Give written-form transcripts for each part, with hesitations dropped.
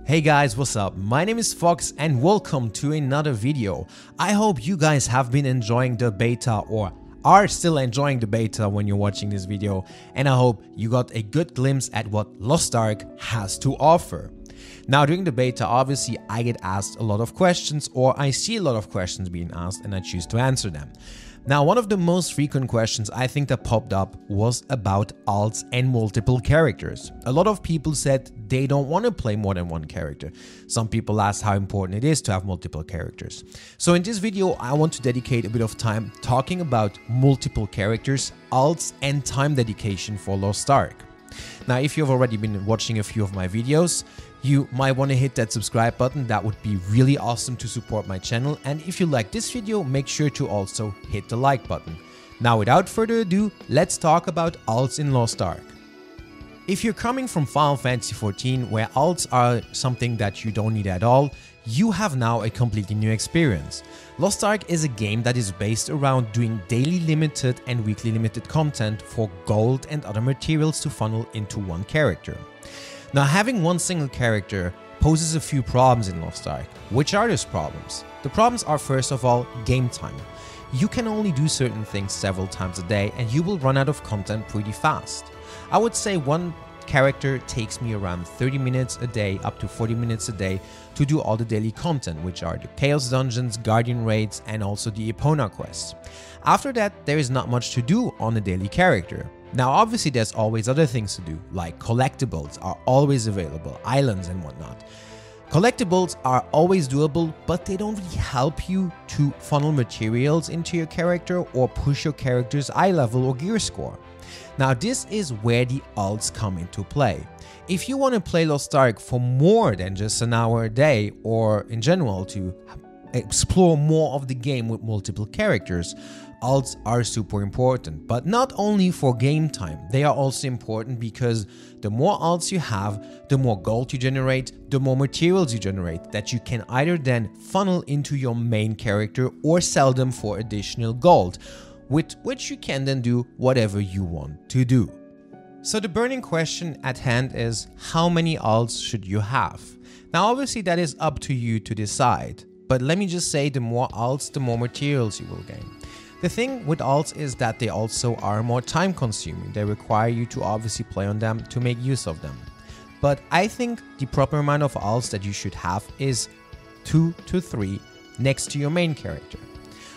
Hey guys, what's up? My name is Fox and welcome to another video. I hope you guys have been enjoying the beta or are still enjoying the beta when you're watching this video, and I hope you got a good glimpse at what Lost Ark has to offer. Now during the beta, obviously I get asked a lot of questions, or I see a lot of questions being asked and I choose to answer them. Now, one of the most frequent questions I think that popped up was about alts and multiple characters. A lot of people said they don't want to play more than one character. Some people asked how important it is to have multiple characters. So in this video, I want to dedicate a bit of time talking about multiple characters, alts, and time dedication for Lost Ark. Now, if you've already been watching a few of my videos, you might want to hit that subscribe button. That would be really awesome to support my channel. And if you like this video, make sure to also hit the like button. Now, without further ado, let's talk about alts in Lost Ark. If you're coming from Final Fantasy XIV, where alts are something that you don't need at all, you have now a completely new experience. Lost Ark is a game that is based around doing daily limited and weekly limited content for gold and other materials to funnel into one character. Now, having one single character poses a few problems in Lost Ark. Which are those problems? The problems are, first of all, game time. You can only do certain things several times a day and you will run out of content pretty fast. I would say one character takes me around 30 minutes a day, up to 40 minutes a day, to do all the daily content, which are the Chaos Dungeons, Guardian Raids, and also the Epona quests. After that, there is not much to do on a daily character. Now, obviously, there's always other things to do, like collectibles are always available, islands and whatnot. Collectibles are always doable, but they don't really help you to funnel materials into your character or push your character's eye level or gear score. Now, this is where the alts come into play. If you want to play Lost Ark for more than just an hour a day, or in general to explore more of the game with multiple characters, alts are super important, but not only for game time. They are also important because the more alts you have, the more gold you generate, the more materials you generate that you can either then funnel into your main character or sell them for additional gold, with which you can then do whatever you want to do. So the burning question at hand is, how many alts should you have? Now obviously that is up to you to decide, but let me just say, the more alts, the more materials you will gain. The thing with alts is that they also are more time consuming. They require you to obviously play on them to make use of them. But I think the proper amount of alts that you should have is 2 to 3 next to your main character.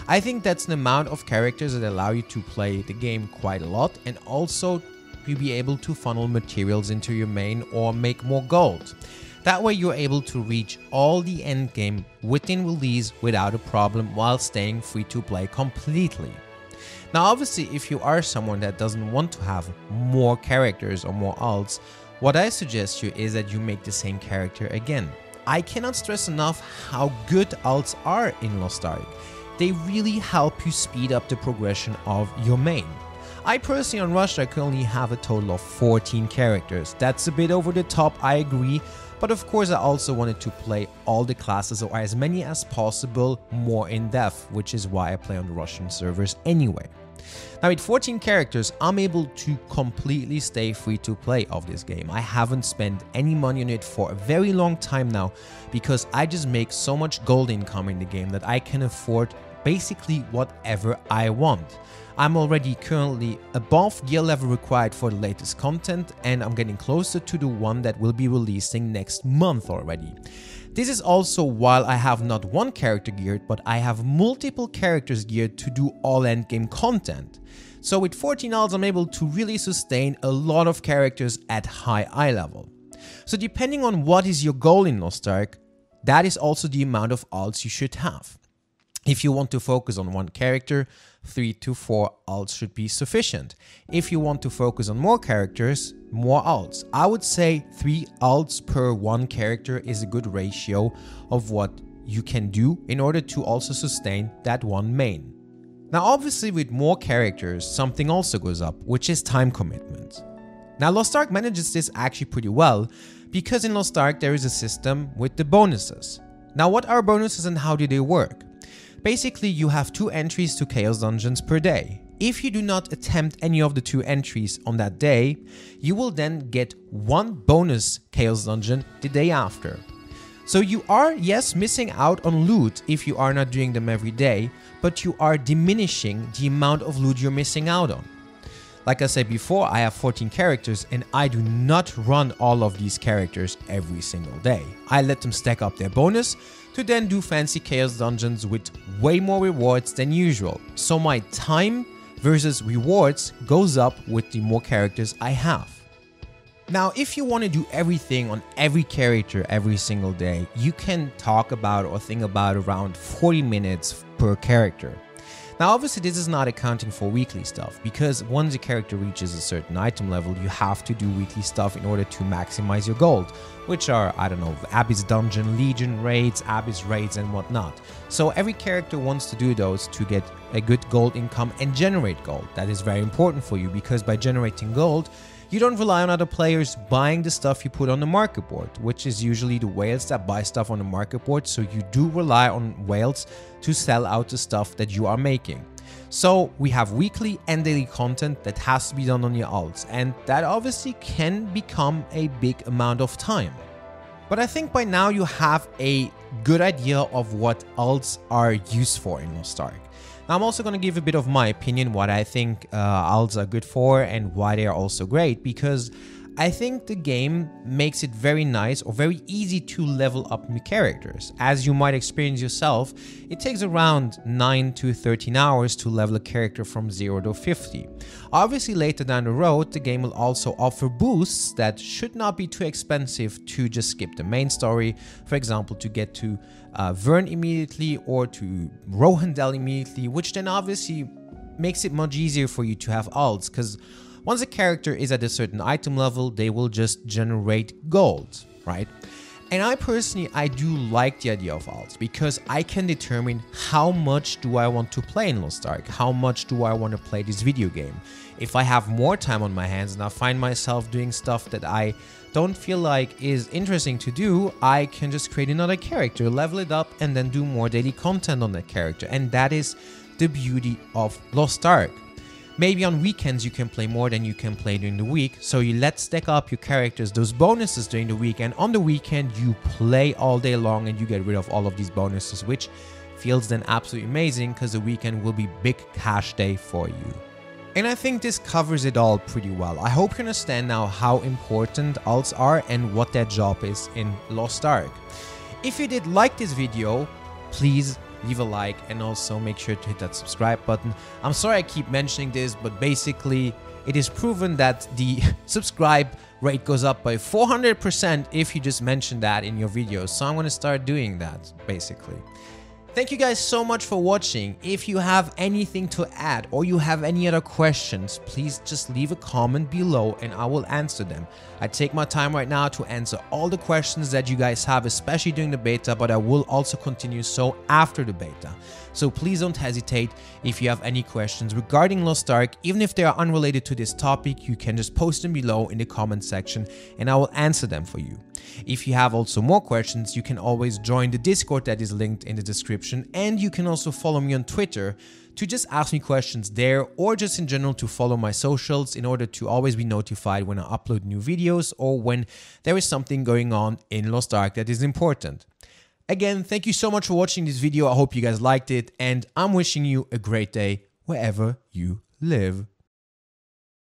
I think that's an amount of characters that allow you to play the game quite a lot, and also to be able to funnel materials into your main or make more gold. That way you're able to reach all the end game within release without a problem while staying free to play completely. Now obviously, if you are someone that doesn't want to have more characters or more alts, what I suggest you is that you make the same character again. I cannot stress enough how good alts are in Lost Ark. They really help you speed up the progression of your main. I personally on Lost Ark only have a total of 14 characters. That's a bit over the top, I agree. But of course, I also wanted to play all the classes, or as many as possible, more in depth, which is why I play on the Russian servers anyway. Now with 14 characters, I'm able to completely stay free to play of this game. I haven't spent any money on it for a very long time now, because I just make so much gold income in the game that I can afford basically whatever I want. I'm already currently above gear level required for the latest content, and I'm getting closer to the one that will be releasing next month already. This is also while I have not one character geared, but I have multiple characters geared to do all endgame content. So with 14 alts, I'm able to really sustain a lot of characters at high eye level. So depending on what is your goal in Lost Ark, that is also the amount of alts you should have. If you want to focus on one character, 3 to 4 alts should be sufficient. If you want to focus on more characters, more alts. I would say 3 alts per one character is a good ratio of what you can do in order to also sustain that one main. Now obviously with more characters, something also goes up, which is time commitment. Now Lost Ark manages this actually pretty well, because in Lost Ark there is a system with the bonuses. Now what are bonuses and how do they work? Basically, you have 2 entries to Chaos Dungeons per day. If you do not attempt any of the 2 entries on that day, you will then get 1 bonus Chaos Dungeon the day after. So you are, yes, missing out on loot if you are not doing them every day, but you are diminishing the amount of loot you're missing out on. Like I said before, I have 14 characters and I do not run all of these characters every single day. I let them stack up their bonus to then do fancy chaos dungeons with way more rewards than usual. So my time versus rewards goes up with the more characters I have. Now, if you want to do everything on every character every single day, you can talk about or think about around 40 minutes per character. Now, obviously, this is not accounting for weekly stuff, because once a character reaches a certain item level, you have to do weekly stuff in order to maximize your gold, which are, I don't know, Abyss Dungeon, Legion raids, Abyss raids, and whatnot. So every character wants to do those to get a good gold income and generate gold. That is very important for you, because by generating gold, you don't rely on other players buying the stuff you put on the market board, which is usually the whales that buy stuff on the market board, so you do rely on whales to sell out the stuff that you are making. So we have weekly and daily content that has to be done on your alts, and that obviously can become a big amount of time. But I think by now you have a good idea of what alts are used for in Lost Ark. Now, I'm also going to give a bit of my opinion what I think alts are good for and why they are also great, because I think the game makes it very nice or very easy to level up new characters. As you might experience yourself, it takes around 9 to 13 hours to level a character from 0 to 50. Obviously, later down the road, the game will also offer boosts that should not be too expensive to just skip the main story. For example, to get to Vern immediately or to Rohendel immediately, which then obviously makes it much easier for you to have alts, because once a character is at a certain item level, they will just generate gold, right? And I personally do like the idea of alts, because I can determine how much do I want to play in Lost Ark, how much do I want to play this video game. If I have more time on my hands and I find myself doing stuff that I don't feel like is interesting to do, I can just create another character, level it up, and then do more daily content on that character. And that is the beauty of Lost Ark. Maybe on weekends you can play more than you can play during the week, so you let stack up your characters, those bonuses during the week, and on the weekend you play all day long and you get rid of all of these bonuses, which feels then absolutely amazing, because the weekend will be big cash day for you. And I think this covers it all pretty well. I hope you understand now how important alts are and what their job is in Lost Ark. If you did like this video, please leave a like and also make sure to hit that subscribe button. I'm sorry I keep mentioning this, but basically it is proven that the subscribe rate goes up by 400% if you just mention that in your videos. So I'm going to start doing that, basically. Thank you guys so much for watching. If you have anything to add or you have any other questions, please just leave a comment below and I will answer them. I take my time right now to answer all the questions that you guys have, especially during the beta, but I will also continue so after the beta. So please don't hesitate. If you have any questions regarding Lost Ark, even if they are unrelated to this topic, you can just post them below in the comment section and I will answer them for you. If you have also more questions, you can always join the Discord that is linked in the description, and you can also follow me on Twitter to just ask me questions there, or just in general to follow my socials in order to always be notified when I upload new videos or when there is something going on in Lost Ark that is important. Again, thank you so much for watching this video. I hope you guys liked it, and I'm wishing you a great day wherever you live.